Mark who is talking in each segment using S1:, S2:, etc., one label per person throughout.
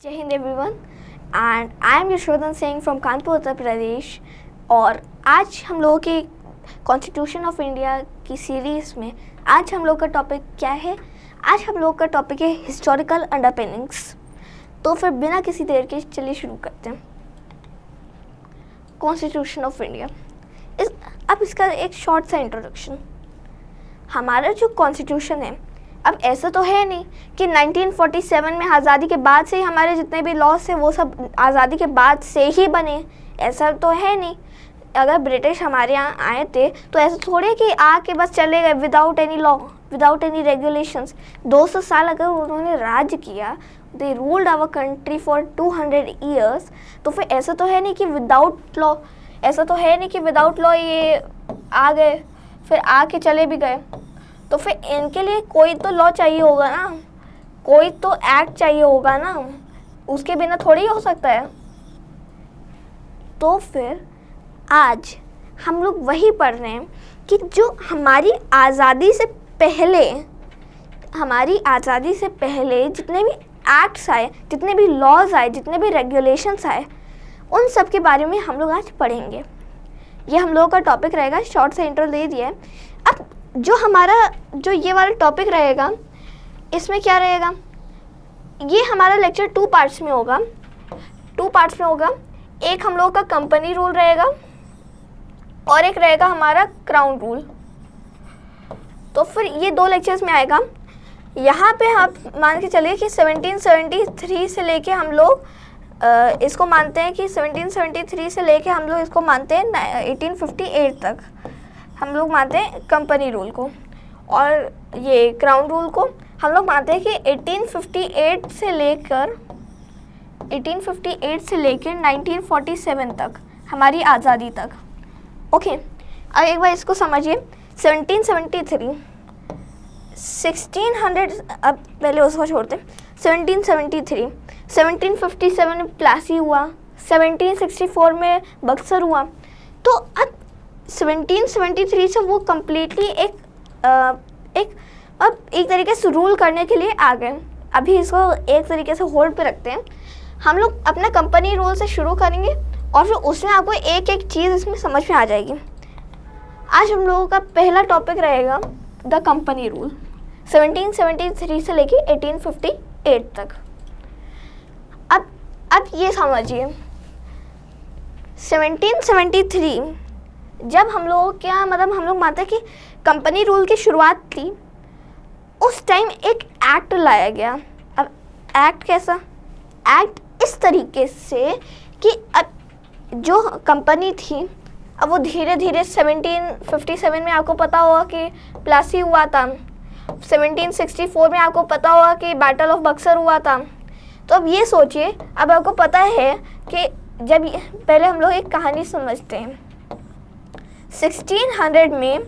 S1: जय Hind everyone and I am Yashodhan Singh from Kanpur Uttar Pradesh. और आज हम लोगों की कॉन्स्टिट्यूशन ऑफ इंडिया की सीरीज़ में आज हम लोग का टॉपिक क्या है? आज हम लोग का टॉपिक है हिस्टोरिकल अंडरपिनिंग्स। तो फिर बिना किसी देर के चलिए शुरू करते हैं। कॉन्स्टिट्यूशन ऑफ इंडिया अब इसका एक शॉर्ट सा इंट्रोडक्शन। हमारा जो कॉन्स्टिट्यूशन है, अब ऐसा तो है नहीं कि 1947 में आज़ादी के बाद से ही हमारे जितने भी लॉस हैं वो सब आज़ादी के बाद से ही बने, ऐसा तो है नहीं। अगर ब्रिटिश हमारे यहाँ आए थे तो ऐसा थोड़ी कि आके बस चले गए without any law, without any regulations. 200 साल अगर उन्होंने राज किया, they ruled our country for 200 years, तो फिर ऐसा तो है नहीं कि विदाउट लॉ, ऐसा तो है नहीं कि विदाउट लॉ ये आ गए फिर आके चले भी गए। तो फिर इनके लिए कोई तो लॉ चाहिए होगा ना, कोई तो एक्ट चाहिए होगा ना, उसके बिना थोड़ी हो सकता है। तो फिर आज हम लोग वही पढ़ रहे हैं कि जो हमारी आज़ादी से पहले जितने भी एक्ट्स आए, जितने भी लॉज आए, जितने भी रेगुलेशंस आए, उन सब के बारे में हम लोग आज पढ़ेंगे। ये हम लोगों का टॉपिक रहेगा। शॉर्ट सा इंट्रो दे दिया है। अब जो ये वाला टॉपिक रहेगा, इसमें क्या रहेगा, ये हमारा लेक्चर 2 पार्ट्स में होगा। एक हम लोगों का कंपनी रूल रहेगा और एक रहेगा हमारा क्राउन रूल। तो फिर ये 2 लेक्चर्स में आएगा। यहाँ पे आप मान के चलिए कि 1773 से लेके हम लोग इसको मानते हैं कि 1773 से लेके हम लोग इसको मानते हैं 1858 तक हम लोग मानते हैं कंपनी रूल को, और ये क्राउन रूल को हम लोग मानते हैं कि 1858 से लेकर 1947 तक, हमारी आज़ादी तक। ओके, अब एक बार इसको समझिए। 1773 1600, अब पहले उसको छोड़ते हैं। 1773 1757 में प्लासी हुआ, 1764 में बक्सर हुआ। तो अब 1773 से वो कम्प्लीटली एक तरीके से रूल करने के लिए आ गए। अभी इसको एक तरीके से होल्ड पे रखते हैं। हम लोग अपना कंपनी रूल से शुरू करेंगे और फिर उसमें आपको एक एक चीज़ इसमें समझ में आ जाएगी। आज हम लोगों का पहला टॉपिक रहेगा द कंपनी रूल, 1773 से लेके 1858 तक। अब ये समझिए, 1773 जब हम लोग हम लोग मानते हैं कि कंपनी रूल की शुरुआत थी, उस टाइम एक एक्ट लाया गया। अब एक्ट कैसा? एक्ट इस तरीके से कि अब जो कंपनी थी, अब वो धीरे धीरे 1757 में आपको पता होगा कि प्लासी हुआ था, 1764 में आपको पता होगा कि बैटल ऑफ बक्सर हुआ था। तो अब ये सोचिए, अब आपको पता है कि जब पहले हम लोग एक कहानी समझते हैं। 1600 में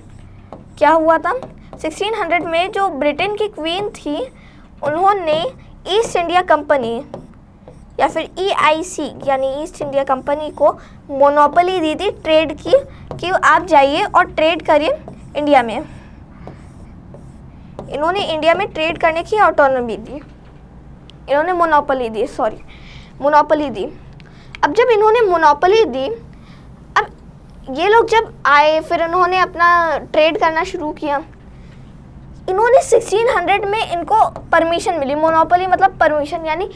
S1: क्या हुआ था? 1600 में जो ब्रिटेन की क्वीन थी, उन्होंने ईस्ट इंडिया कंपनी या फिर EIC यानी ईस्ट इंडिया कंपनी को मोनोपोली दी थी ट्रेड की, कि आप जाइए और ट्रेड करिए इंडिया में। इन्होंने इंडिया में ट्रेड करने की ऑटोनॉमी दी, इन्होंने मोनोपोली दी। अब जब इन्होंने मोनोपोली दी, अब ये लोग जब आए, फिर इन्होंने अपना ट्रेड करना शुरू किया। इन्होंने 1600 में इनको परमिशन मिली। मोनोपोली मतलब परमिशन, यानी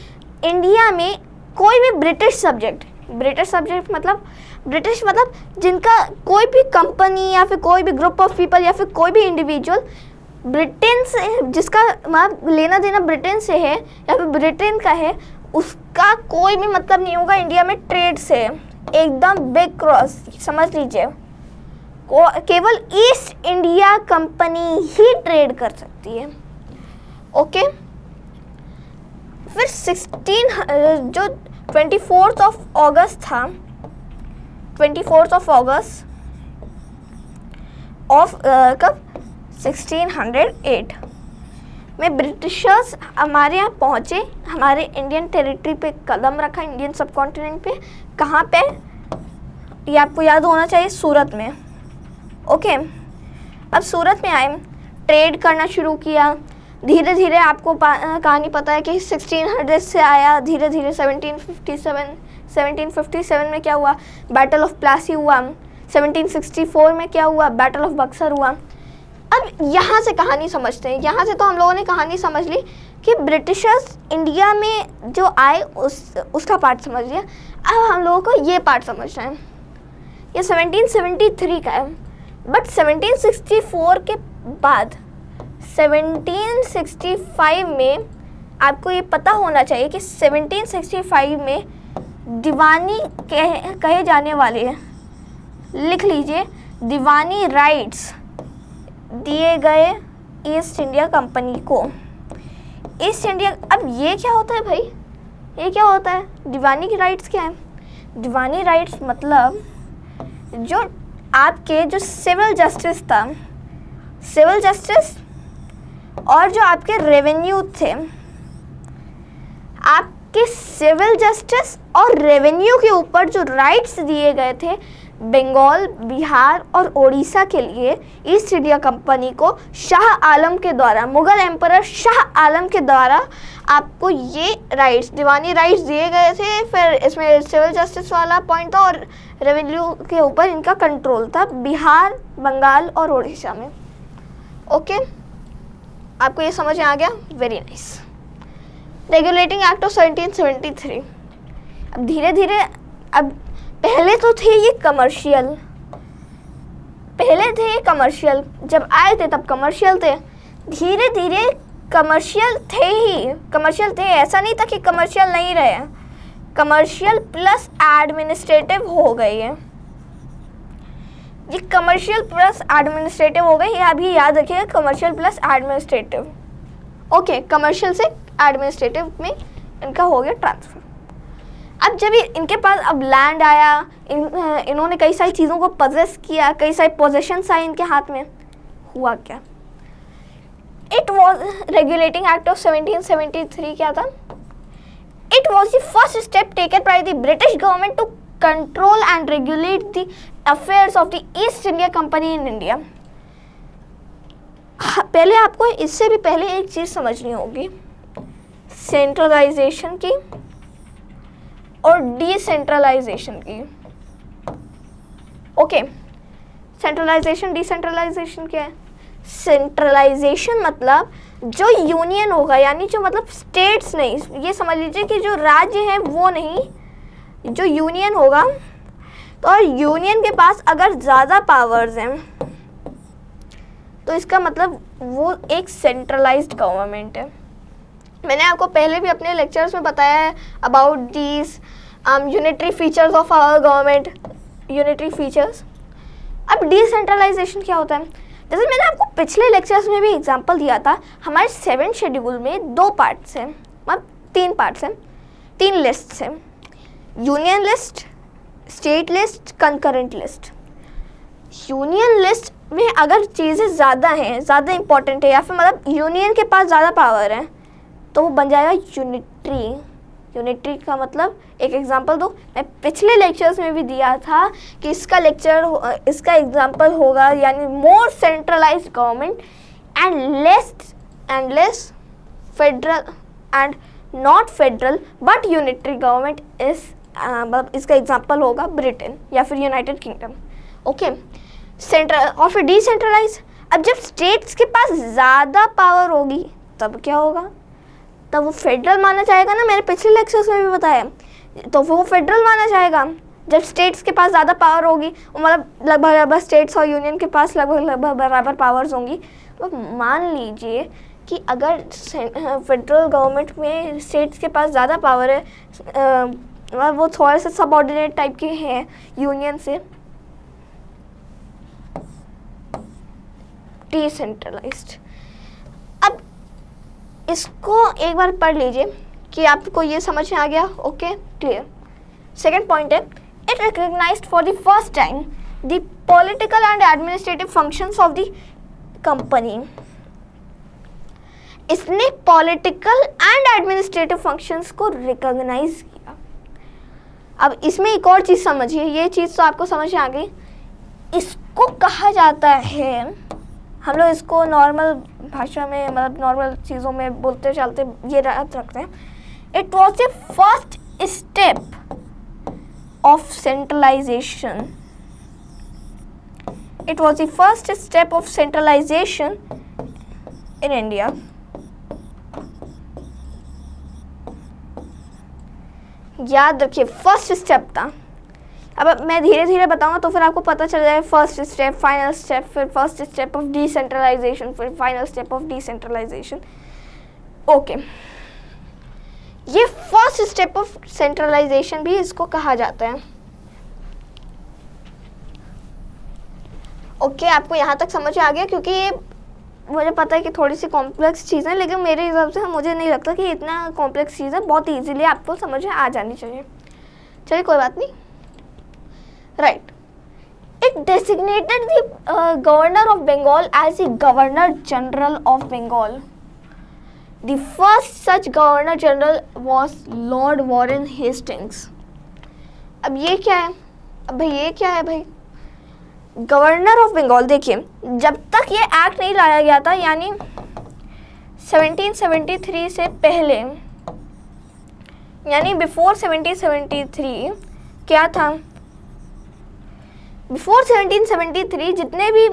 S1: इंडिया में कोई भी ब्रिटिश सब्जेक्ट मतलब जिनका कोई भी कंपनी या फिर कोई भी ग्रुप ऑफ पीपल या फिर कोई भी इंडिविजुअल ब्रिटेन से, जिसका मतलब लेना देना ब्रिटेन से है या फिर ब्रिटेन का है, उसका कोई भी मतलब नहीं होगा इंडिया में ट्रेड से। एकदम बिग क्रॉस समझ लीजिए, केवल ईस्ट इंडिया कंपनी ही ट्रेड कर सकती है। ओके, फिर 24th ऑफ अगस्त था, 24th ऑफ अगस्त ऑफ कब? 1608 में ब्रिटिशर्स हमारे यहाँ पहुँचे, हमारे इंडियन टेरिटरी पे कदम रखा, इंडियन सब कॉन्टिनेंट पे। कहाँ पे? ये आपको याद होना चाहिए, सूरत में। ओके, अब सूरत में आए, ट्रेड करना शुरू किया। धीरे धीरे आपको कहानी पता है कि 1600 से आया, धीरे धीरे 1757 में क्या हुआ, बैटल ऑफ प्लासी हुआ, 1764 में क्या हुआ, बैटल ऑफ बक्सर हुआ। अब यहाँ से कहानी समझते हैं। यहाँ से तो हम लोगों ने कहानी समझ ली कि ब्रिटिशर्स इंडिया में जो आए उसका पार्ट समझ लिया। अब हम लोगों को ये पार्ट समझना है। ये 1773 का है, बट 1764 के बाद 1765 में आपको ये पता होना चाहिए कि 1765 में दीवानी कहे जाने वाले हैं, लिख लीजिए, दीवानी राइट्स दिए गए ईस्ट इंडिया कंपनी को। ईस्ट इंडिया, अब ये क्या होता है भाई, ये क्या होता है? दीवानी की राइट्स क्या है? दीवानी राइट्स मतलब जो आपके जो सिविल जस्टिस था, सिविल जस्टिस और जो आपके रेवेन्यू थे, आपके सिविल जस्टिस और रेवेन्यू के ऊपर जो राइट्स दिए गए थे बंगाल, बिहार और उड़ीसा के लिए ईस्ट इंडिया कंपनी को शाह आलम के द्वारा, मुगल एम्परर शाह आलम के द्वारा आपको ये राइट्स, दीवानी राइट्स दिए गए थे। फिर इसमें सिविल जस्टिस वाला पॉइंट था और रेवेन्यू के ऊपर इनका कंट्रोल था बिहार, बंगाल और उड़ीसा में। ओके, आपको ये समझ में आ गया? Very nice. Regulating act of 1773। अब धीरे धीरे, अब पहले तो थे ये कमर्शियल, पहले थे ये कमर्शियल, जब आए थे तब कमर्शियल थे, धीरे धीरे कमर्शियल थे ही, कमर्शियल थे, ऐसा नहीं था कि कमर्शियल नहीं रहे, कमर्शियल प्लस एडमिनिस्ट्रेटिव हो गई है। ये कमर्शियल प्लस एडमिनिस्ट्रेटिव हो गई, ये अभी याद रखिएगा, commercial plus administrative. Okay, commercial से एडमिनिस्ट्रेटिव में इनका हो गया ट्रांसफर। अब जब इनके पास अब लैंड आया, इन्होंने कई सारी चीज़ों को पजेस किया, कई सारे पोजेशंस आए इनके हाथ में, हुआ क्या? It was regulating act of 1773 क्या था? It was the first step taken by the British government to control and regulate the affairs of the East India Company in India. पहले आपको इससे भी पहले एक चीज़ समझनी होगी, सेंट्रलाइजेशन की और डिसेंट्रलाइजेशन की। ओके, सेंट्रलाइजेशन डिसेंट्रलाइजेशन क्या है? सेंट्रलाइजेशन मतलब जो यूनियन होगा, यानी जो मतलब स्टेट्स नहीं, ये समझ लीजिए कि जो राज्य है वो नहीं, जो यूनियन होगा, तो और यूनियन के पास अगर ज़्यादा पावर्स हैं तो इसका मतलब वो एक सेंट्रलाइज्ड गवर्नमेंट है। मैंने आपको पहले भी अपने लेक्चर्स में बताया है about these unitary features of our government, unitary features. अब डिसेंट्रलाइजेशन क्या होता है? जैसे मैंने आपको पिछले लेक्चर्स में भी एग्जांपल दिया था, हमारे 7 शेड्यूल में 2 पार्ट्स हैं, मतलब 3 पार्ट्स हैं, 3 लिस्ट्स हैं, union list, state list, concurrent list. Union list में अगर चीज़ें ज़्यादा हैं, ज़्यादा इंपॉर्टेंट है, या फिर मतलब यूनियन के पास ज़्यादा पावर है, तो वो बन जाएगा यूनिटरी। यूनिटरी का मतलब, एक एग्जांपल दो, मैं पिछले लेक्चर्स में भी दिया था कि इसका एग्जांपल होगा, यानी more centralised government and less federal and not federal but unitary government is, मतलब इसका एग्जांपल होगा ब्रिटेन या फिर यूनाइटेड किंगडम। ओके, सेंट्रल और फिर डिसेंट्रलाइज। अब जब स्टेट्स के पास ज़्यादा पावर होगी तब क्या होगा? तब वो फेडरल माना जाएगा ना, मैंने पिछले लेक्चर्स में भी बताया, तो वो फेडरल माना जाएगा जब स्टेट्स के पास ज़्यादा पावर होगी, मतलब लगभग स्टेट्स और यूनियन के पास लगभग बराबर पावर्स होंगी। तो मान लीजिए कि अगर फेडरल गवर्नमेंट में स्टेट्स के पास ज़्यादा पावर है, मतलब वो थोड़े से सबऑर्डिनेट टाइप के हैं यूनियन से, डिसेंट्रलाइज्ड। अब इसको एक बार पढ़ लीजिए कि आपको ये समझ में आ गया। Okay, clear. सेकंड पॉइंट है, it recognised for the first time the political and administrative functions of the company. इसने पॉलिटिकल एंड एडमिनिस्ट्रेटिव फंक्शंस को रिकॉग्नाइज किया। अब इसमें एक और चीज़ समझिए, ये चीज़ तो आपको समझ में आ गई। इसको कहा जाता है, हम लोग इसको नॉर्मल भाषा में मतलब नॉर्मल चीज़ों में बोलते चलते ये याद रखते हैं, it was the first step of centralisation. It was the first step of centralization in India. याद रखिए फर्स्ट स्टेप था. अब मैं धीरे धीरे बताऊंगा तो फिर आपको पता चल जाएगा फर्स्ट स्टेप, फाइनल स्टेप, फिर फर्स्ट स्टेप ऑफ डिसेंट्रलाइजेशन, फिर final step of decentralisation. Okay, ये फर्स्ट स्टेप ऑफ सेंट्रलाइजेशन भी इसको कहा जाता है. ओके, आपको यहाँ तक समझ आ गया? क्योंकि ये मुझे पता है कि थोड़ी सी कॉम्प्लेक्स चीज़ है, लेकिन मेरे हिसाब से मुझे नहीं लगता कि इतना कॉम्प्लेक्स चीज़ है, बहुत इजीली आपको समझ में आ जानी चाहिए. चलिए कोई बात नहीं. Right, it designated the governor of Bengal as the governor general of Bengal. The first such governor general was Lord Warren Hastings. अब ये क्या है? अब भाई ये क्या है भाई? Governor of Bengal. देखिए, जब तक ये एक्ट नहीं लाया गया था, यानी 1773 से पहले, यानी बिफोर 1773 क्या था? बिफोर 1773 जितने भी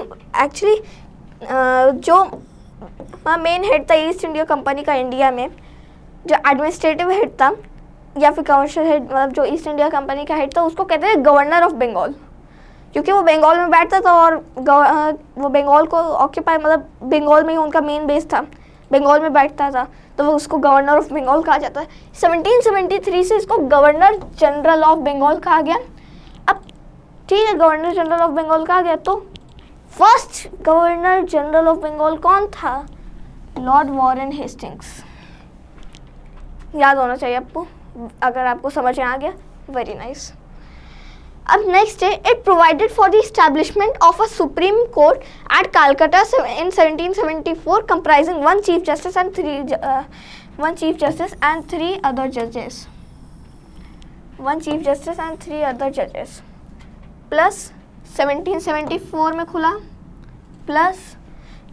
S1: एक्चुअली जो मेन हेड था ईस्ट इंडिया कंपनी का इंडिया में, जो एडमिनिस्ट्रेटिव हेड था या फिर कमर्शियल हेड, मतलब जो ईस्ट इंडिया कंपनी का हेड था, उसको कहते हैं गवर्नर ऑफ बंगाल. क्योंकि वो बंगाल में बैठता था और वो बंगाल को ऑक्यूपाई, मतलब बंगाल में ही उनका मेन बेस था, बंगाल में बैठता था, तो वो उसको गवर्नर ऑफ बंगाल कहा जाता है. 1773 से इसको गवर्नर जनरल ऑफ बंगाल कहा गया. अब ठीक है, गवर्नर जनरल ऑफ बंगाल कहा गया, तो first governor general of Bengal कौन था? Lord Warren Hastings. याद होना चाहिए आपको, अगर आपको समझ में आ गया. Very nice. अब नेक्स्ट है, it provided for the establishment of a supreme court at Calcutta in 1774 comprising one chief justice and three other judges. One chief justice and three other judges. Plus 1774 में खुला, प्लस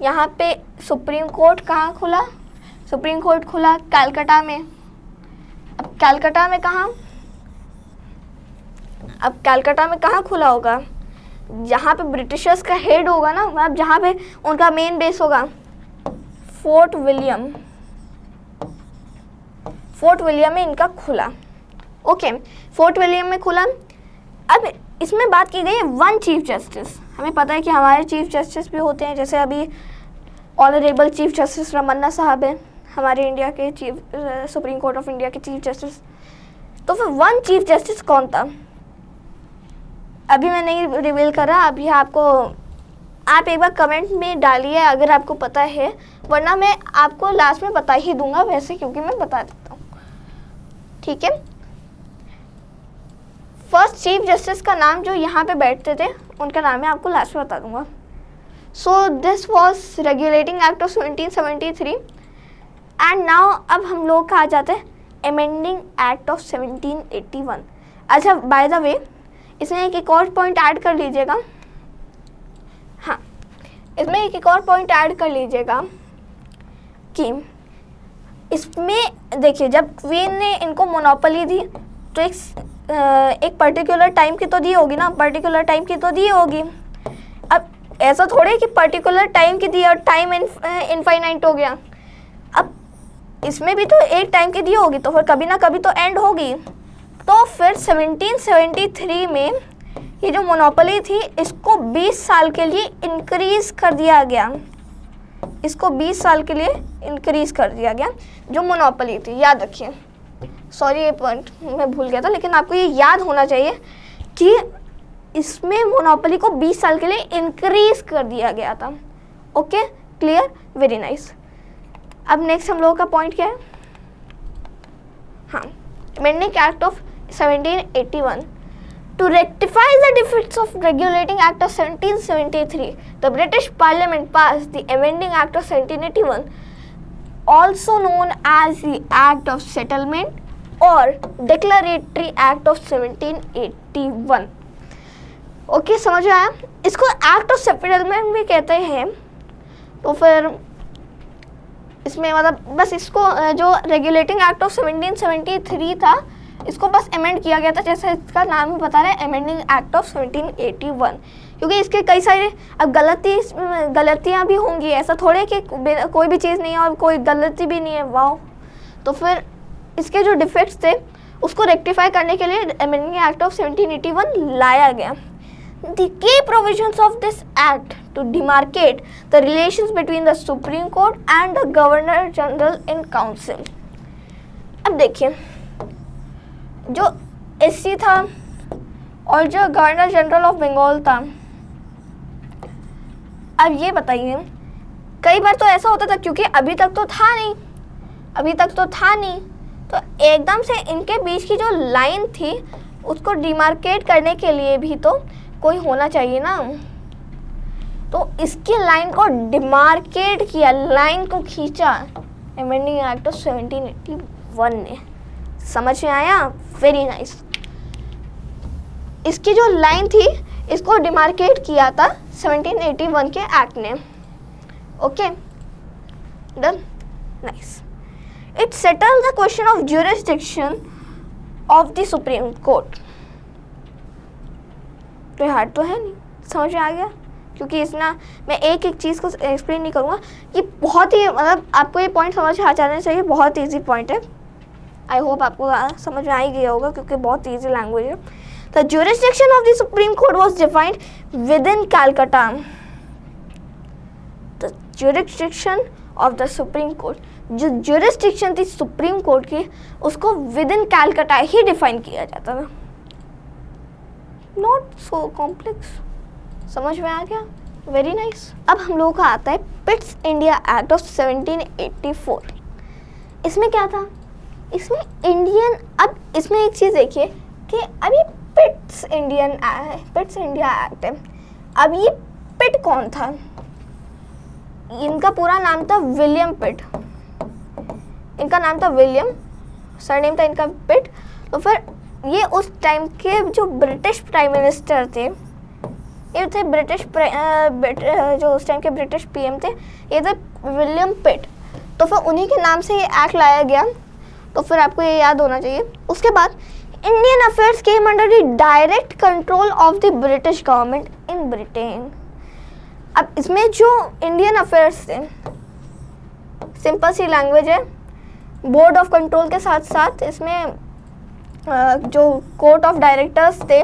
S1: यहाँ पे supreme court कहाँ खुला? Supreme court खुला कलकत्ता में. अब कलकत्ता में कहाँ? अब कलकत्ता में कहाँ खुला होगा? जहाँ पे ब्रिटिशर्स का हेड होगा ना, मतलब जहाँ पे उनका मेन बेस होगा. Fort William. फोर्ट विलियम में इनका खुला. ओके, फोर्ट विलियम में खुला. अब इसमें बात की गई है वन चीफ जस्टिस. हमें पता है कि हमारे चीफ जस्टिस भी होते हैं, जैसे अभी ऑनरेबल चीफ जस्टिस रमन्ना साहब हैं, हमारे इंडिया के chief, supreme court of India के चीफ जस्टिस. तो फिर वन चीफ जस्टिस कौन था? अभी मैं नहीं रिवील कर रहा, अभी आपको, आप एक बार कमेंट में डालिए अगर आपको पता है, वरना मैं आपको लास्ट में बता ही दूंगा वैसे, क्योंकि मैं बता देता हूँ. ठीक है, फर्स्ट चीफ जस्टिस का नाम जो यहाँ पे बैठते थे उनका नाम मैं आपको लास्ट में बता दूंगा. So this was regulating act of 1773 and now अब हम लोग कहा जाते हैं अमेंडिंग एक्ट ऑफ 1781. अच्छा, बाय द वे इसमें एक और पॉइंट ऐड कर लीजिएगा. हाँ, इसमें एक और पॉइंट ऐड कर लीजिएगा कि इसमें देखिए, जब क्वीन ने इनको मोनोपोली दी तो एक पर्टिकुलर टाइम की तो दी होगी ना, पर्टिकुलर टाइम की तो दी होगी. अब ऐसा थोड़े कि पर्टिकुलर टाइम की दी और टाइम इनफाइनाइट हो गया. अब इसमें भी तो एक टाइम की दी होगी, तो फिर कभी ना कभी तो एंड होगी. तो फिर 1773 में ये जो मोनोपोली थी इसको 20 साल के लिए इंक्रीज कर दिया गया. इसको 20 साल के लिए इंक्रीज कर दिया गया जो मोनोपोली थी. याद रखिए, सॉरी ये पॉइंट मैं भूल गया था, लेकिन आपको ये याद होना चाहिए कि इसमें मोनोपोली को 20 साल के लिए इंक्रीज कर दिया गया था. Okay, clear, very nice. अब नेक्स्ट हम लोगों का पॉइंट क्या है? हाँ, amending act of 1781. To rectify the defects of regulating act of 1773, the British Parliament passed the amending act of 1781, also known as the Act of Settlement or Declaratory Act of 1781. Okay, समझ आया? इसको act of settlement भी कहते हैं. तो फिर इसमें मतलब बस इसको जो रेगुलेटिंग एक्ट ऑफ 1773 था, इसको बस अमेंड किया गया था, जैसे इसका नाम ही बता रहा है, अमेंडिंग एक्ट ऑफ 1781। क्योंकि इसके कई सारे अब गलतियाँ भी होंगी, ऐसा थोड़े कि कोई भी चीज़ नहीं है और कोई गलती भी नहीं है, वाह। तो फिर इसके जो डिफेक्ट्स थे उसको रेक्टिफाई करने के लिए अमेंडिंग एक्ट ऑफ 1781 लाया गया। The key provisions of this act to demarcate the relations between the Supreme Court and the Governor General in Council। अब देखिए, जो एससी था और जो गवर्नर जनरल ऑफ बंगाल था, अब ये बताइए, कई बार तो ऐसा होता था, क्योंकि अभी तक तो था नहीं, तो एकदम से इनके बीच की जो लाइन थी उसको डिमार्केट करने के लिए भी तो कोई होना चाहिए ना। तो इसकी लाइन को डिमार्केट किया, लाइन को खींचा अमेंडिंग एक्ट ऑफ 1781 ने। समझ में आया? Very nice. इसकी जो लाइन थी इसको डिमार्केट किया था 1781 के एक्ट ने। Okay, done, nice. It settle the question of jurisdiction of the supreme court. तो हार्ड तो है नहीं, समझ में आ गया? क्योंकि इसना मैं एक एक चीज़ को एक्सप्लेन नहीं करूँगा, ये बहुत ही मतलब आपको ये पॉइंट समझ आ जाना चाहिए, बहुत इजी पॉइंट है। आई होप आपको समझ में आ ही गया होगा क्योंकि बहुत इजी लैंग्वेज है। The jurisdiction of the supreme court was defined with in Calcutta. The jurisdiction of the supreme court, जो ज्यूरिसडिक्शन थी सुप्रीम कोर्ट की, उसको with in Calcutta he define किया जाता था। नॉट सो कॉम्प्लेक्स, समझ में आ गया? Very nice. अब हम लोगों का आता है पिट्स इंडिया एक्ट ऑफ 1784। इसमें क्या था? इसमें इंडियन, अब इसमें एक चीज़ देखिए कि अभी पिट्स इंडिया एक्ट है। अब ये पिट कौन था? इनका पूरा नाम था विलियम पिट, इनका नाम था विलियम, सरनेम था इनका पिट। तो फिर ये उस टाइम के जो ब्रिटिश प्राइम मिनिस्टर थे, ये थे जो उस टाइम के ब्रिटिश पीएम थे, ये थे विलियम पिट। तो फिर उन्हीं के नाम से ये एक्ट लाया गया, तो फिर आपको ये याद होना चाहिए। उसके बाद Indian affairs came under the direct control of the British government in Britain. अब इसमें जो इंडियन अफेयर्स थे, सिंपल सी लैंग्वेज है, बोर्ड ऑफ कंट्रोल के साथ साथ इसमें जो कोर्ट ऑफ डायरेक्टर्स थे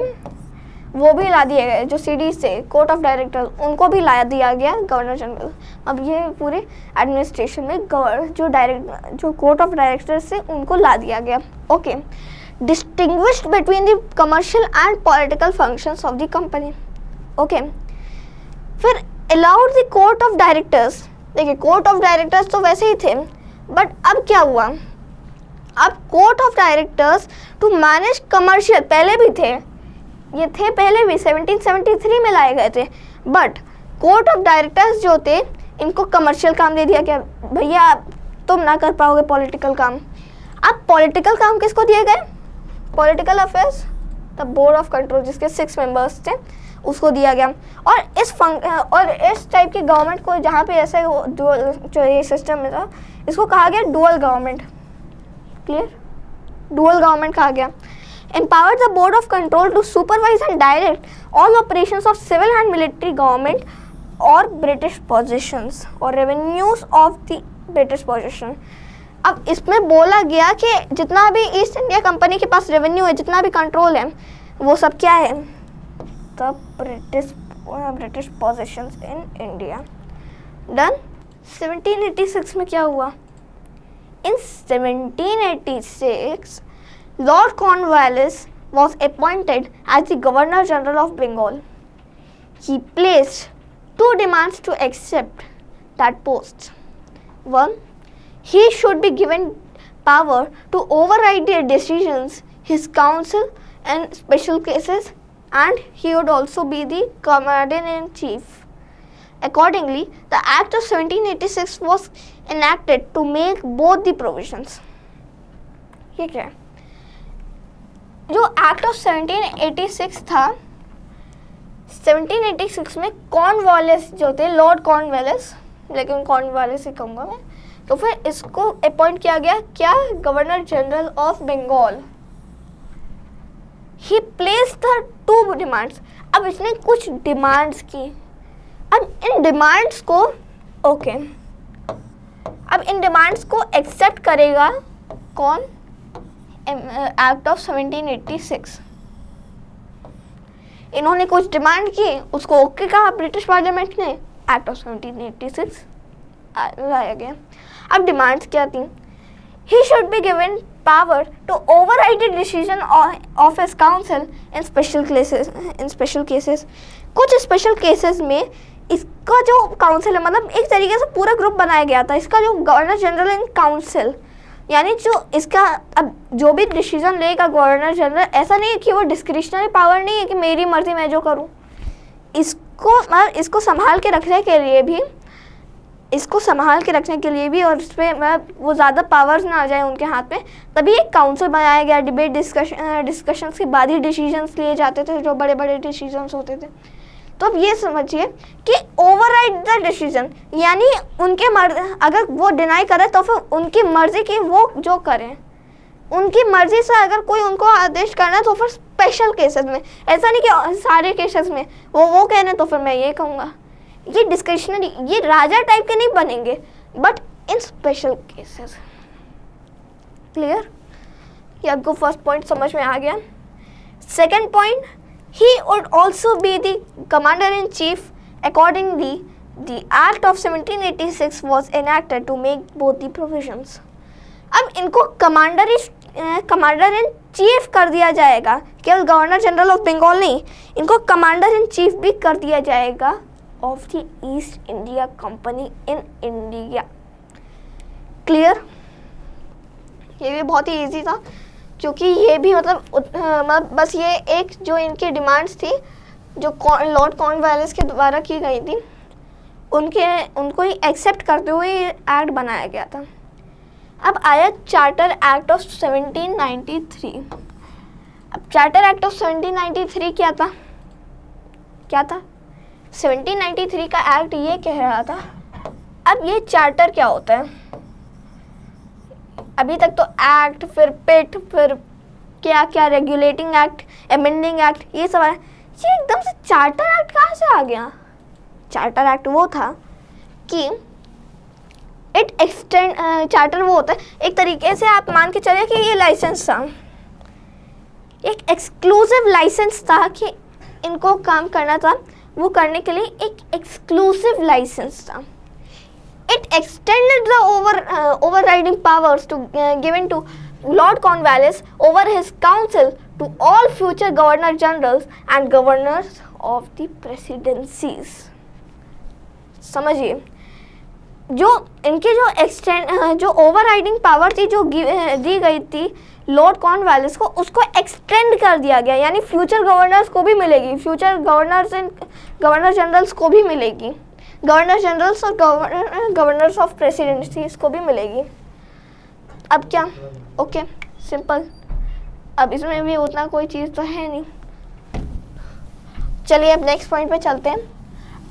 S1: वो भी ला दिए गए, जो सीडीज थे कोर्ट ऑफ डायरेक्टर्स, उनको भी ला दिया गया गवर्नर जनरल। अब ये पूरे एडमिनिस्ट्रेशन में जो कोर्ट ऑफ डायरेक्टर्स थे उनको ला दिया गया। Okay, distinguished between the commercial and political functions of the company. Okay, फिर allowed the court of directors, देखिए कोर्ट ऑफ डायरेक्टर्स तो वैसे ही थे, बट अब क्या हुआ, अब court of directors to manage commercial, पहले भी थे, ये थे पहले भी 1773 में लाए गए थे, बट कोर्ट ऑफ डायरेक्टर्स जो थे इनको कमर्शियल काम दे दिया कि भैया तुम ना कर पाओगे पॉलिटिकल काम। अब पॉलिटिकल काम किसको दिए गए? Political affairs, the board of control जिसके 6 मेंबर्स थे उसको दिया गया। और इस टाइप की गवर्नमेंट को, जहाँ पे ऐसे जो ये सिस्टम में था, इसको कहा गया dual government. Clear? Dual government कहा गया। Empowered the board of control to supervise and direct all operations of civil and military government or British possessions or revenues of the British possession। अब इसमें बोला गया कि जितना भी ईस्ट इंडिया कंपनी के पास रेवेन्यू है, जितना भी कंट्रोल है, वो सब क्या है? The British possessions in India। Done. 1786 में क्या हुआ? In 1786 Lord Cornwallis was appointed as the Governor General of Bengal. He placed 2 demands to accept that post. 1. He should be given power to override the decisions his council in special cases, and he would also be the Commander-in-Chief. Accordingly, the Act of 1786 was enacted to make both the provisions. ये क्या है? जो act of 1786 था, 1786 में Cornwallis जो थे, Lord Cornwallis, लेकिन Cornwallis ही कहूँगा मैं, तो फिर इसको अपॉइंट किया गया क्या, governor general of Bengal. He place the 2 demands. अब इसने कुछ डिमांड्स की, अब इन डिमांड्स को अब इन डिमांड्स को एक्सेप्ट करेगा कौन, एक्ट ऑफ 1786। इन्होंने कुछ डिमांड की, उसको ओके कहा ब्रिटिश पार्लियामेंट ने, एक्ट ऑफ 1786 लाया गया। अब डिमांड्स क्या थी, he should be given power to override the decision of his council in special cases. कुछ स्पेशल केसेस में इसका जो काउंसिल है, मतलब एक तरीके से पूरा ग्रुप बनाया गया था, इसका जो गवर्नर जनरल इन काउंसिल, यानी जो इसका अब जो भी डिसीजन लेगा गवर्नर जनरल, ऐसा नहीं है कि वो डिस्क्रिशनरी पावर नहीं है कि मेरी मर्जी मैं जो करूँ। इसको संभाल के रखने के लिए भी, और इस पर वो ज़्यादा पावर्स ना आ जाए उनके हाथ में, तभी एक काउंसिल बनाया गया। डिबेट डिस्कशंस के बाद ही डिसीजंस लिए जाते थे, जो बड़े बड़े डिसीजंस होते थे। तो अब ये समझिए कि ओवरराइड द डिसीजन, यानी उनके अगर वो डिनाई करे तो फिर उनकी मर्जी की वो जो करें, उनकी मर्जी से अगर कोई उनको आदेश करना तो फिर स्पेशल केसेस में, ऐसा नहीं कि सारे केसेस में वो कह रहे तो फिर मैं ये कहूँगा। ये डिस्क्रिशनरी, ये राजा टाइप के नहीं बनेंगे, but in special cases. Clear? ये आपको फर्स्ट पॉइंट समझ में आ गया। Second point, he would also be the commander-in-chief. Accordingly, the Act of 1786 was enacted to make both the provisions. अब इनको कमांडर इन चीफ कर दिया जाएगा, केवल गवर्नर जनरल ऑफ बंगाल नहीं, इनको कमांडर इन चीफ भी कर दिया जाएगा of the East India Company in India. Clear? ये भी बहुत ही इजी था, क्योंकि ये भी मतलब बस ये एक जो इनकी डिमांड्स थी, जो लॉर्ड कॉर्नवालिस के द्वारा की गई थी, उनको ही एक्सेप्ट करते हुए ये एक्ट बनाया गया था। अब आया चार्टर एक्ट ऑफ 1793। अब चार्टर एक्ट ऑफ 1793 क्या था? 1793 का एक्ट ये कह रहा था, अब ये चार्टर क्या होता है? अभी तक तो एक्ट, फिर पिट, फिर क्या क्या रेगुलेटिंग एक्ट, अमेंडिंग एक्ट, ये सब है। ये एकदम से चार्टर एक्ट कहाँ से आ गया? चार्टर एक्ट वो था कि इट एक्सटेंड, चार्टर वो होता है एक तरीके से, आप मान के चलिए कि ये लाइसेंस था, एक एक्सक्लूसिव लाइसेंस था कि इनको काम करना था, वो करने के लिए एक एक्सक्लूसिव लाइसेंस था। It extended the overriding powers given to Lord Cornwallis over his council to all future governor generals and governors of the presidencies. समझिए, जो इनके जो ओवरराइडिंग पावर थी, जो दी गई थी लॉर्ड कॉर्नवालिस को, उसको एक्सटेंड कर दिया गया, यानी फ्यूचर गवर्नर्स को भी मिलेगी, future governors and governor generals को भी मिलेगी, गवर्नर जनरल्स और गवर्नर्स ऑफ प्रेसिडेंसीज को भी मिलेगी। अब क्या? Okay, simple. अब इसमें भी उतना कोई चीज़ तो है नहीं। चलिए अब नेक्स्ट पॉइंट पे चलते हैं।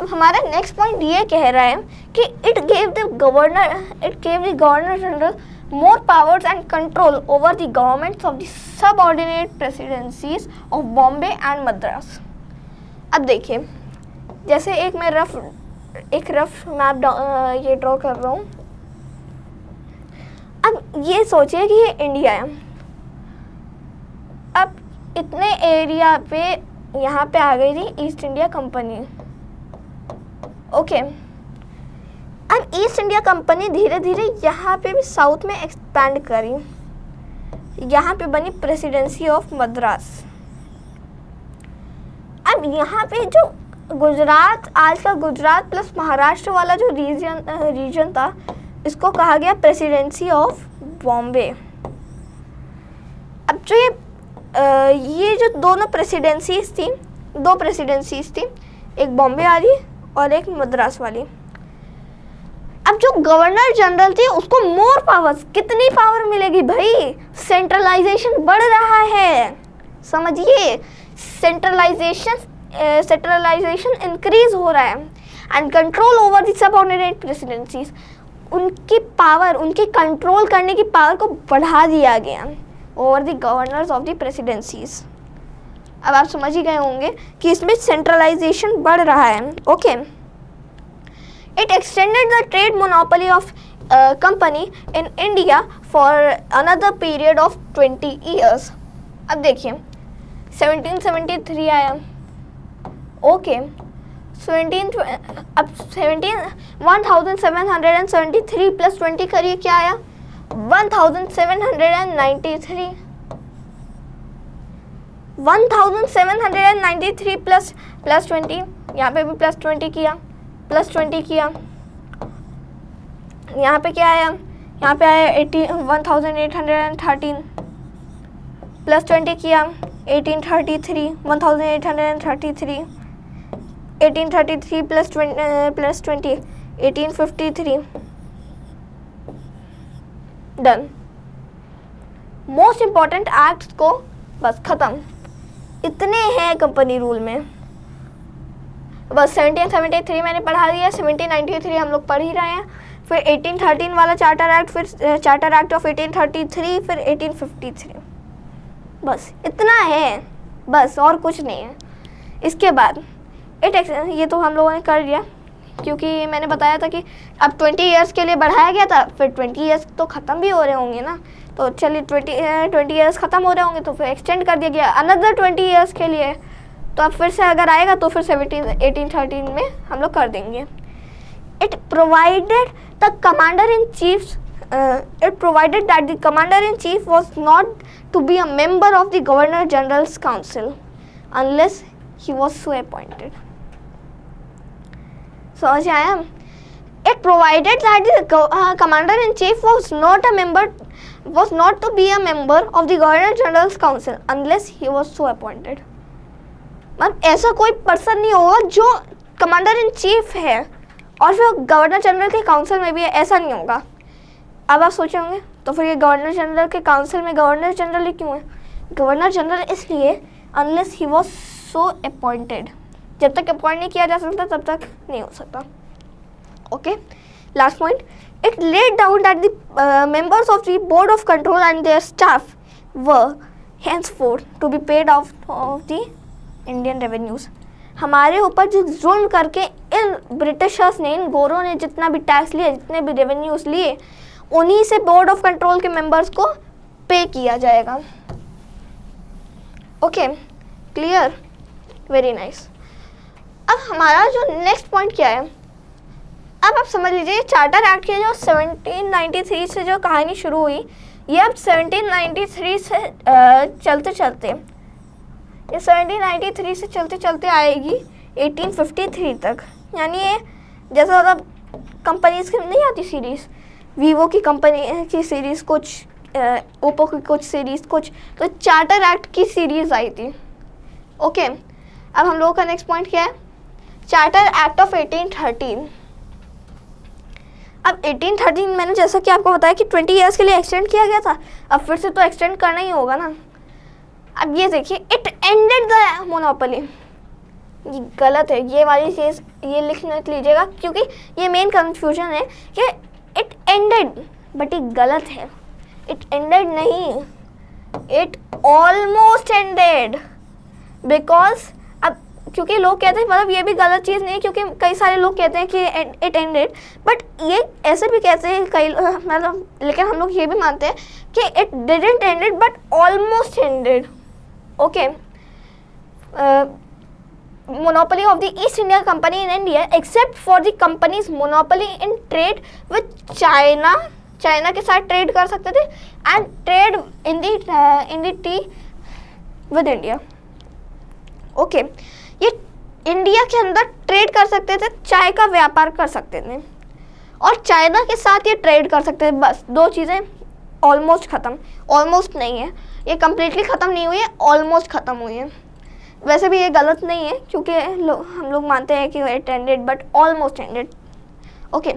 S1: अब हमारा नेक्स्ट पॉइंट ये कह रहा है कि it gave the governor general more powers and control over the governments of the subordinate presidencies of Bombay and Madras. अब देखिए, जैसे एक रफ मैप ये ड्रॉ कर रहा हूँ। अब ये सोचिए कि ये इंडिया है। अब इतने एरिया पे यहाँ पे आ गई थी ईस्ट इंडिया कंपनी। ओके, अब ईस्ट इंडिया कंपनी धीरे धीरे यहाँ पे भी साउथ में एक्सपैंड करी। यहाँ पे बनी प्रेसिडेंसी ऑफ मद्रास। अब यहाँ पे जो गुजरात, आज का गुजरात प्लस महाराष्ट्र वाला जो रीजन था, इसको कहा गया प्रेसिडेंसी ऑफ बॉम्बे। अब जो ये जो दोनों प्रेसिडेंसीज थी, दो प्रेसिडेंसीज थी, एक बॉम्बे वाली और एक मद्रास वाली। अब जो गवर्नर जनरल थी उसको मोर पावर्स, कितनी पावर मिलेगी भाई? सेंट्रलाइजेशन बढ़ रहा है, समझिए, सेंट्रलाइजेशन इंक्रीज हो रहा है। And control over the subordinate presidencies, उनकी पावर, उनकी कंट्रोल करने की पावर को बढ़ा दिया गया over the governors of the presidencies. अब आप समझ ही गए होंगे कि इसमें सेंट्रलाइजेशन बढ़ रहा है। Okay, it extended the trade monopoly of company in India for another period of 20 years. अब देखिए 1773 आया, ओके 1773 प्लस 20 करिए, क्या आया 1793। 1793 प्लस 20, यहाँ पे भी प्लस 20 किया, प्लस 20 किया, यहाँ पे क्या आया, यहाँ पे आया 1813 प्लस 20 किया 1833, 1833, 1833 plus 20 1853, done. Most important acts को बस ख़त्म, इतने हैं कंपनी रूल में। बस 1773 मैंने पढ़ा दिया, 1793 हम लोग पढ़ ही रहे हैं, फिर 1813 वाला चार्टर एक्ट, फिर चार्टर एक्ट ऑफ 1833, फिर 1853, बस इतना है, बस और कुछ नहीं है। इसके बाद ये तो हम लोगों ने कर लिया, क्योंकि मैंने बताया था कि अब 20 इयर्स के लिए बढ़ाया गया था, फिर 20 इयर्स तो ख़त्म भी हो रहे होंगे ना, तो चलिए 20 इयर्स ख़त्म हो रहे होंगे तो फिर एक्सटेंड कर दिया गया अनदर 20 इयर्स के लिए। तो अब फिर से अगर आएगा तो फिर 1813 में हम लोग कर देंगे। It provided the commander in chief it provided that the commander-in-chief was not to be a member of the Governor-General's Council unless he was so appointed. समझ आया? It provided that the commander-in-chief was not to be a member of the Governor-General's Council unless he was so appointed. मतलब ऐसा कोई person नहीं होगा जो commander in chief है और फिर गवर्नर जनरल के काउंसिल में भी है, ऐसा नहीं होगा। अब आप सोचे होंगे तो फिर ये गवर्नर जनरल के काउंसिल में गवर्नर जनरल ही क्यों है? गवर्नर जनरल इसलिए unless he was so appointed, जब तक अपॉइंट नहीं किया जा सकता तब तक नहीं हो सकता। Okay, last point, it laid down that the members of the board of control and their staff were henceforth to be paid of the Indian revenues. हमारे ऊपर जो जुल्म करके इन ब्रिटिशर्स ने, इन गोरों ने जितना भी टैक्स लिया, जितने भी रेवेन्यूज लिए, उन्हीं से बोर्ड ऑफ कंट्रोल के मेंबर्स को पे किया जाएगा। Okay, clear, very nice. अब हमारा जो नेक्स्ट पॉइंट क्या है, अब आप समझ लीजिए चार्टर एक्ट के जो 1793 से जो कहानी शुरू हुई, ये अब 1793 से चलते चलते आएगी 1853 तक। यानी ये जैसा मतलब कंपनीज की नहीं आती सीरीज़, वीवो की कंपनी की सीरीज़ कुछ, ओप्पो की कुछ सीरीज़ कुछ, तो चार्टर एक्ट की सीरीज़ आई थी। ओके, अब हम लोगों का नेक्स्ट पॉइंट क्या है, चार्टर एक्ट ऑफ 1813। अब 1813 मैंने जैसा कि आपको बताया कि 20 इयर्स के लिए एक्सटेंड किया गया था, अब फिर से तो एक्सटेंड करना ही होगा ना। अब ये देखिए, इट एंडेड द मोनोपोली, ये गलत है, ये वाली चीज़ ये लिख लीजिएगा क्योंकि ये मेन कंफ्यूजन है कि इट एंडेड, बट ये गलत है, इट एंडेड नहीं, इट ऑलमोस्ट एंडेड। बिकॉज अब क्योंकि लोग कहते हैं, मतलब ये भी गलत चीज़ नहीं है क्योंकि कई सारे लोग कहते हैं कि इट एंडेड, बट ये ऐसे भी कहते हैं कई, मतलब लेकिन हम लोग ये भी मानते हैं कि it didn't ended but almost ended. Okay, monopoly of the East India Company in India except for the company's monopoly in trade with China, China के साथ ट्रेड कर सकते थे, and trade in the tea with India। Okay, ये India के अंदर trade कर सकते थे, चाय का व्यापार कर सकते थे और चाइना के साथ ये ट्रेड कर सकते थे। बस दो चीज़ें ऑलमोस्ट ख़त्म, ऑलमोस्ट नहीं है, ये कम्प्लीटली ख़त्म नहीं हुई है, ऑलमोस्ट ख़त्म हुई है। वैसे भी ये गलत नहीं है क्योंकि हम लोग मानते हैं कि it ended but almost ended. Okay,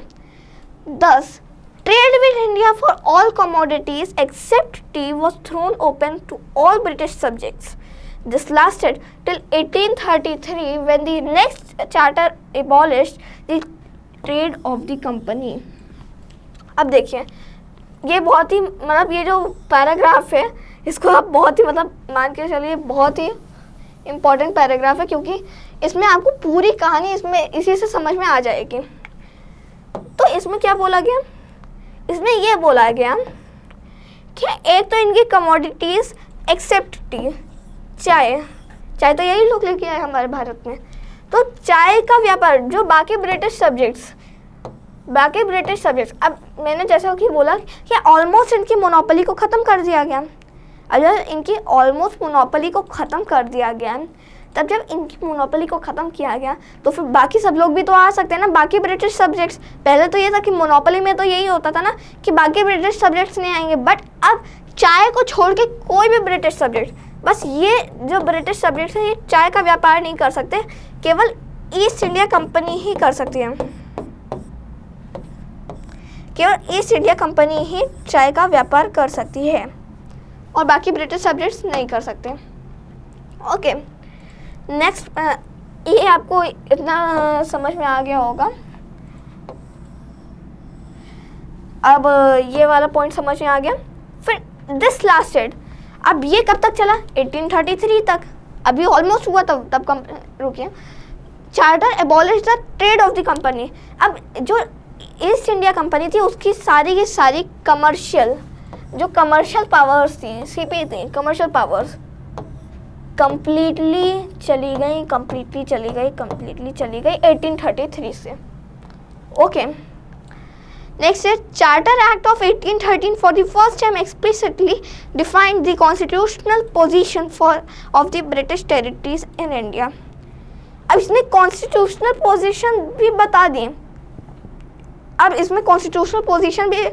S1: 10 trade with India for all commodities except tea was thrown open to all British subjects. This lasted till 1833 when the next charter abolished the trade of the company। अब देखिए, ये बहुत ही मतलब ये जो paragraph है इसको आप बहुत ही मतलब मान के चलिए बहुत ही इम्पोर्टेंट पैराग्राफ है, क्योंकि इसमें आपको पूरी कहानी इसमें इसी से समझ में आ जाएगी। तो इसमें क्या बोला गया, इसमें ये बोला गया कि एक तो इनकी कमोडिटीज एक्सेप्ट टी, चाय तो यही लोग लेके आए हमारे भारत में। तो चाय का व्यापार जो बाकी ब्रिटिश सब्जेक्ट्स, अब मैंने जैसा कि बोला कि ऑलमोस्ट इनकी मोनोपोली को ख़त्म कर दिया गया। अगर इनकी ऑलमोस्ट मोनोपोली को ख़त्म कर दिया गया, तब जब इनकी मोनोपोली को ख़त्म किया गया तो फिर बाकी सब लोग भी तो आ सकते हैं ना, बाकी ब्रिटिश सब्जेक्ट्स। पहले तो ये था कि मोनोपोली में तो यही होता था ना कि बाकी ब्रिटिश सब्जेक्ट्स नहीं आएंगे, बट अब चाय को छोड़ के कोई भी ब्रिटिश सब्जेक्ट, बस ये जो ब्रिटिश सब्जेक्ट्स हैं ये चाय का व्यापार नहीं कर सकते, केवल ईस्ट इंडिया कंपनी ही कर सकती है। केवल ईस्ट इंडिया कंपनी ही चाय का व्यापार कर सकती है और बाकी ब्रिटिश सब्जेक्ट्स नहीं कर सकते। ओके, नेक्स्ट, ये आपको इतना समझ में आ गया होगा। अब ये वाला पॉइंट समझ में आ गया। फिर दिस लास्टेड, अब ये कब तक चला, 1833 तक, अभी ऑलमोस्ट हुआ तब रुकिए। Charter abolish the trade off the company. अब जो ईस्ट इंडिया कंपनी थी उसकी सारी की सारी कमर्शियल पावर्स थी, सीपी थी, कमर्शियल पावर्स कंप्लीटली चली गई 1833 से। ओके, नेक्स्ट है charter act of 1813 for the first time explicitly defined the constitutional position of the British territories in India. अब इसने कॉन्स्टिट्यूशनल पोजीशन भी बता दी, अब इसमें कॉन्स्टिट्यूशनल पोजीशन भी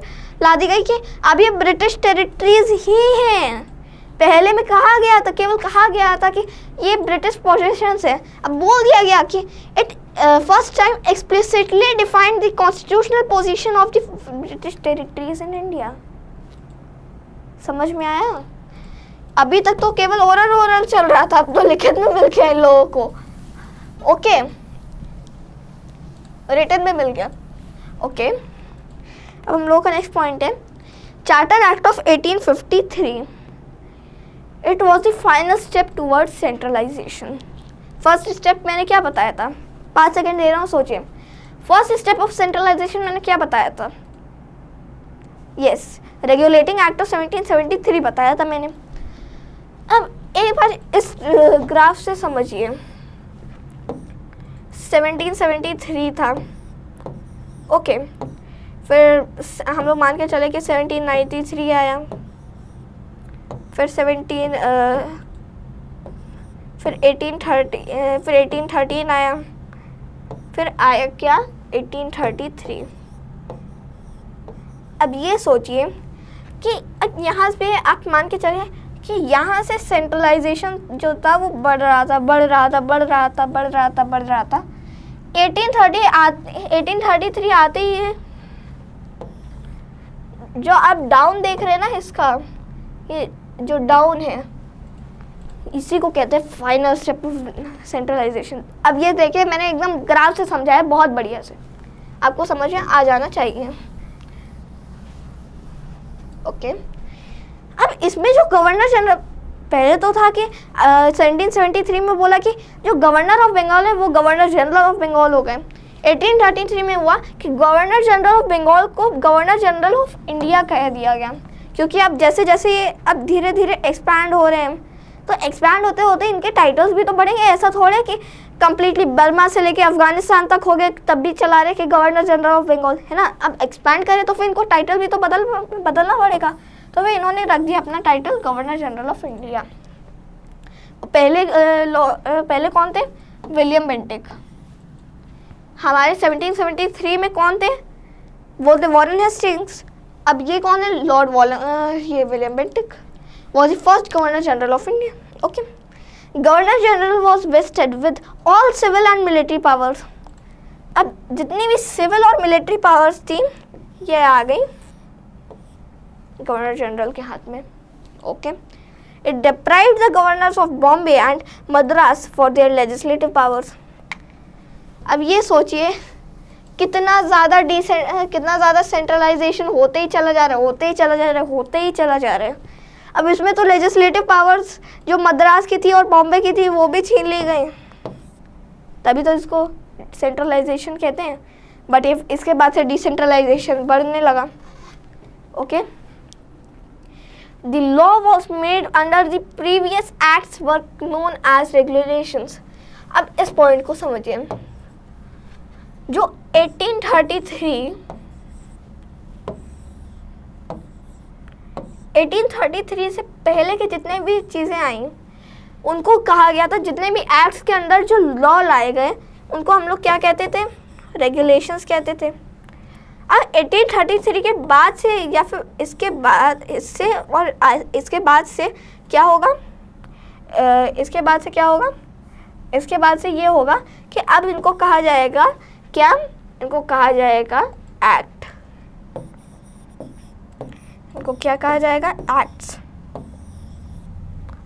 S1: ला दी गई कि अब ये ब्रिटिश टेरिटरीज ही हैं। पहले में कहा गया था, केवल कहा गया था कि ये ब्रिटिश पोजीशंस है, अब बोल दिया गया कि it first time explicitly defined the constitutional position of the British territories in India. समझ में आया? अभी तक तो केवल ओरल चल रहा था, अब तो लिखित में मिल गया इन लोगों को। ओके, रिटन में मिल गया। ओके, अब हम लोगों का नेक्स्ट पॉइंट है charter act of 1853। It was the final step towards centralisation. First step मैंने क्या बताया था, 5 सेकेंड दे रहा हूँ, सोचिए। फर्स्ट स्टेप ऑफ सेंट्रलाइजेशन मैंने क्या बताया था, यस, रेगुलेटिंग एक्ट ऑफ 1773 बताया था मैंने। अब एक बार इस ग्राफ से समझिए, 1773 था। ओके, फिर हम लोग मान के चले कि 1793 आया, फिर 1813 आया, फिर आया क्या 1833। अब ये सोचिए कि अब यहाँ पे आप मान के चलिए कि यहाँ से सेंट्रलाइजेशन जो था वो बढ़ रहा था 1833 आते ही है, जो आप डाउन देख रहे हैं ना, इसका ये जो डाउन है इसी को कहते हैं फाइनल स्टेप ऑफ सेंट्रलाइजेशन। अब ये देखिए, मैंने एकदम ग्राफ से समझाया बहुत बढ़िया से, आपको समझ में आ जाना चाहिए। ओके, अब इसमें जो गवर्नर जनरल, पहले तो था कि 1773 में बोला कि जो गवर्नर ऑफ बंगाल है वो गवर्नर जनरल ऑफ बंगाल हो गए। 1833 में हुआ कि गवर्नर जनरल ऑफ बंगाल को गवर्नर जनरल ऑफ इंडिया कह दिया गया, क्योंकि अब जैसे जैसे ये अब धीरे धीरे एक्सपैंड हो रहे हैं, तो एक्सपैंड होते होते इनके टाइटल्स भी तो बढ़ेंगे। ऐसा थोड़े कि कंप्लीटली बर्मा से लेके अफगानिस्तान तक हो गए तब भी चला रहे कि गवर्नर जनरल ऑफ बंगाल, है ना। अब एक्सपैंड करें तो फिर इनको टाइटल भी तो बदलना पड़ेगा, तो फिर इन्होंने रख दिया अपना title governor general of India. पहले कौन थे, विलियम बेंटिक। हमारे 1773 में कौन थे, वो थे वॉरेन हेस्टिंग्स। अब ये कौन है, लॉर्ड ये William Bentinck was the first governor general of India. Okay, governor general was vested with all civil and military powers. अब जितनी भी सिविल और मिलिट्री पावर्स थी ये आ गई गवर्नर जनरल के हाथ में। Okay, it deprived the governors of Bombay and Madras for their legislative powers. अब ये सोचिए कितना ज़्यादा सेंट्रलाइजेशन होते ही चला जा रहा है। अब इसमें तो लेजिस्लेटिव पावर्स जो मद्रास की थी और बॉम्बे की थी वो भी छीन ली गई, तभी तो इसको सेंट्रलाइजेशन कहते हैं। बट इसके बाद से डिसेंट्रलाइजेशन बढ़ने लगा। Okay, the law was made under the previous acts were known as regulations. अब इस पॉइंट को समझिए, जो 1833 से पहले के जितने भी चीज़ें आई उनको कहा गया था, जितने भी एक्ट्स के अंदर जो लॉ लाए गए उनको हम लोग क्या कहते थे, रेगुलेशंस कहते थे। अब 1833 के बाद से या फिर इसके बाद इसके बाद से क्या होगा, इसके बाद से ये होगा कि अब इनको कहा जाएगा क्या, इनको कहा जाएगा एक्ट। इनको क्या कहा जाएगा, एक्ट्स।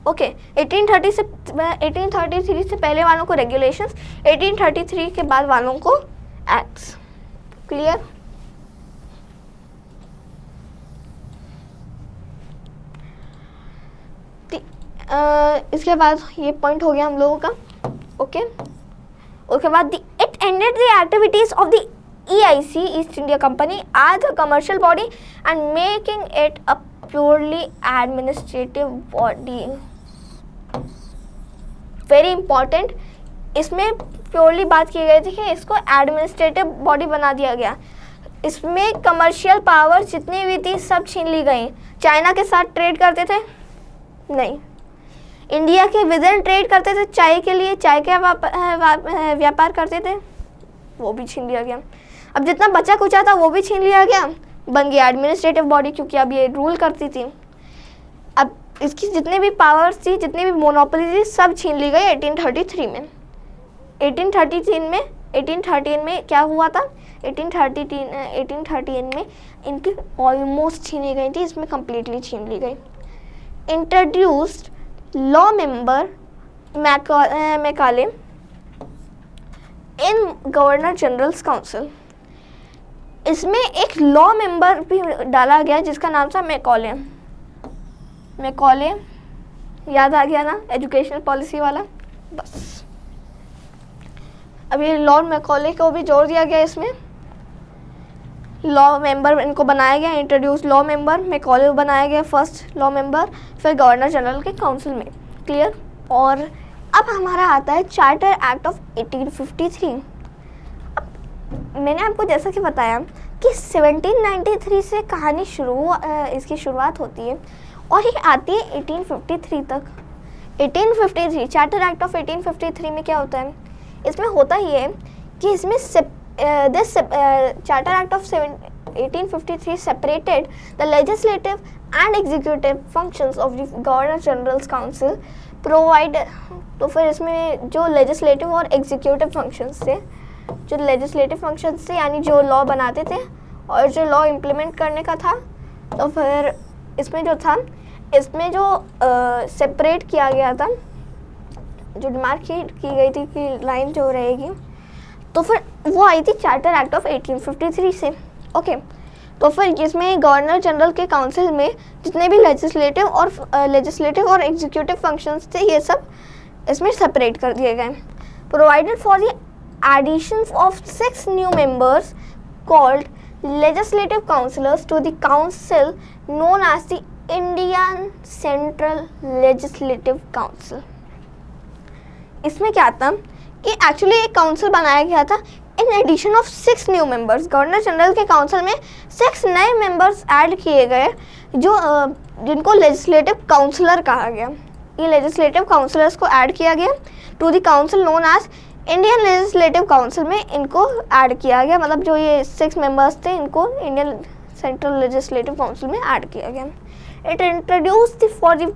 S1: ओके, 1833 से पहले वालों को रेगुलेशंस, 1833 के बाद वालों को एक्ट्स। क्लियर? इसके बाद ये पॉइंट हो गया हम लोगों का। ओके, उसके बाद it ended the activities of the EIC, east India company, as a commercial body and making it a purely administrative body. Very important, इसमें प्योरली बात की गई थी कि इसको एडमिनिस्ट्रेटिव बॉडी बना दिया गया। इसमें कमर्शियल पावर जितनी भी थी सब छीन ली गई। चाइना के साथ ट्रेड करते थे नहीं, इंडिया के विदिन ट्रेड करते थे, चाय के लिए चाय का व्यापार करते थे, वो भी छीन लिया गया। अब जितना बचा कुचा था वो भी छीन लिया गया, बन गया एडमिनिस्ट्रेटिव बॉडी, क्योंकि अब ये रूल करती थी। अब इसकी जितनी भी पावर्स थी, जितनी भी मोनोपोली थी, सब छीन ली गई 1833 में। 1813 में क्या हुआ था, 1813 में इनकी ऑलमोस्ट छीनी गई थी, इसमें कम्प्लीटली छीन ली गई। इंट्रोड्यूस्ड लॉ मेंबर मैकाले इन गवर्नर जनरल्स काउंसिल। इसमें एक लॉ मेंबर भी डाला गया जिसका नाम था मैकॉले। याद आ गया ना, एजुकेशनल पॉलिसी वाला। बस अब ये लॉर्ड मैकॉले को भी जोड़ दिया गया इसमें। लॉ मेंबर इनको बनाया गया, इंट्रोड्यूस लॉ मेंबर, मैकॉले बनाया गया फर्स्ट लॉ मेंबर, फिर गवर्नर जनरल के काउंसिल में। क्लियर? और अब हमारा आता है चार्टर एक्ट ऑफ 1853। मैंने आपको जैसा कि बताया कि 1793 से कहानी इसकी शुरुआत होती है और ये आती है 1853 तक। 1853 चार्टर एक्ट ऑफ 1853 में क्या होता है, इसमें होता ही है कि इसमें this charter act of 1853 separated the legislative and executive functions of the governor generals council provide. तो फिर इसमें जो लेजिस्लेटिव और एग्जीक्यूटिव फंक्शंस थे, यानी जो लॉ बनाते थे और जो लॉ इम्प्लीमेंट करने का था, तो फिर इसमें जो सेपरेट किया गया था, जो डिमार्क की गई थी कि लाइन जो रहेगी, तो फिर वो आई थी चार्टर एक्ट ऑफ 1853 से। ओके, तो फिर इसमें गवर्नर जनरल के काउंसिल में जितने भी लेजिस्लेटिव और एग्जीक्यूटिव फंक्शंस थे, ये सब इसमें सेपरेट कर दिए गए। Provided for the addition of 6 new members called legislative councillors to the council known as the Indian Central Legislative Council। इसमें क्या था कि एक्चुअली एक काउंसिल बनाया गया था in addition of 6 new members. Governor general के काउंसिल में 6 नए मेंबर्स ऐड किए गए जिनको लेजिस्लेटिव काउंसलर कहा गया। ये लेजिस्लेटिव काउंसलर्स को ऐड किया गया to the council known as Indian legislative council में इनको ऐड किया गया, मतलब जो ये 6 मेंबर्स थे इनको इंडियन सेंट्रल लेजिस्लेटिव काउंसिल में ऐड किया गया। It introduced for the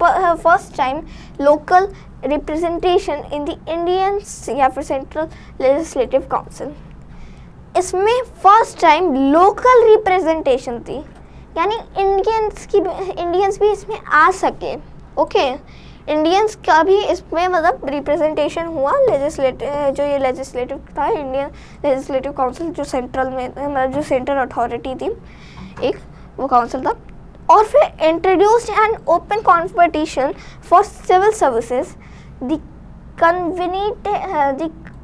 S1: first time local representation in the Indian या फिर सेंट्रल लेजिस्लेटिव काउंसिल। इसमें फर्स्ट टाइम लोकल रिप्रेजेंटेशन थी, यानी इंडियंस भी इसमें आ सके। ओके, इंडियंस का भी इसमें मतलब रिप्रेजेंटेशन हुआ। लेजिस्लेटिव जो ये लेजिस्लेटिव था, इंडियन लेजिस्लेटिव काउंसिल, जो सेंट्रल में मतलब जो सेंट्रल अथॉरिटी थी एक, वो काउंसिल था। और फिर introduced an open competition for civil services, the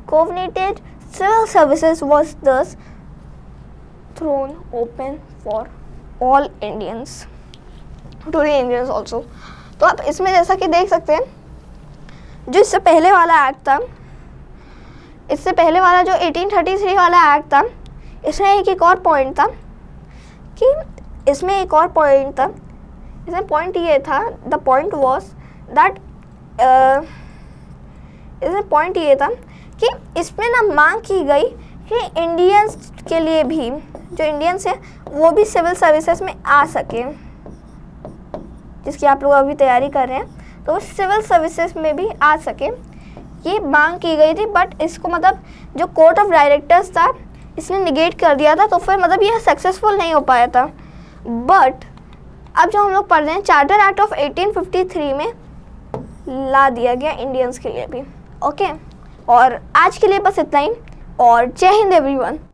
S1: covenanted civil services was thus thrown open for all Indians, to the Indians also। तो आप इसमें जैसा कि देख सकते हैं, जो इससे पहले वाला एक्ट था, इससे पहले वाला जो 1833 वाला एक्ट था, इसमें एक और पॉइंट था कि इसमें एक और पॉइंट था। इसमें पॉइंट ये था, द पॉइंट वॉज दैट, इसमें पॉइंट ये था कि इसमें ना मांग की गई कि इंडियंस के लिए भी, जो इंडियंस हैं वो भी सिविल सर्विसेज में आ सके, जिसकी आप लोग अभी तैयारी कर रहे हैं, तो वो सिविल सर्विसेज में भी आ सके, ये मांग की गई थी। बट इसको मतलब जो कोर्ट ऑफ डायरेक्टर्स था इसने निगेट कर दिया था, तो फिर मतलब ये सक्सेसफुल नहीं हो पाया था। बट अब जो हम लोग पढ़ रहे हैं, चार्टर एक्ट ऑफ 1853 में ला दिया गया इंडियंस के लिए भी। ओके, और आज के लिए बस इतना ही, और जय हिंद एवरीवन।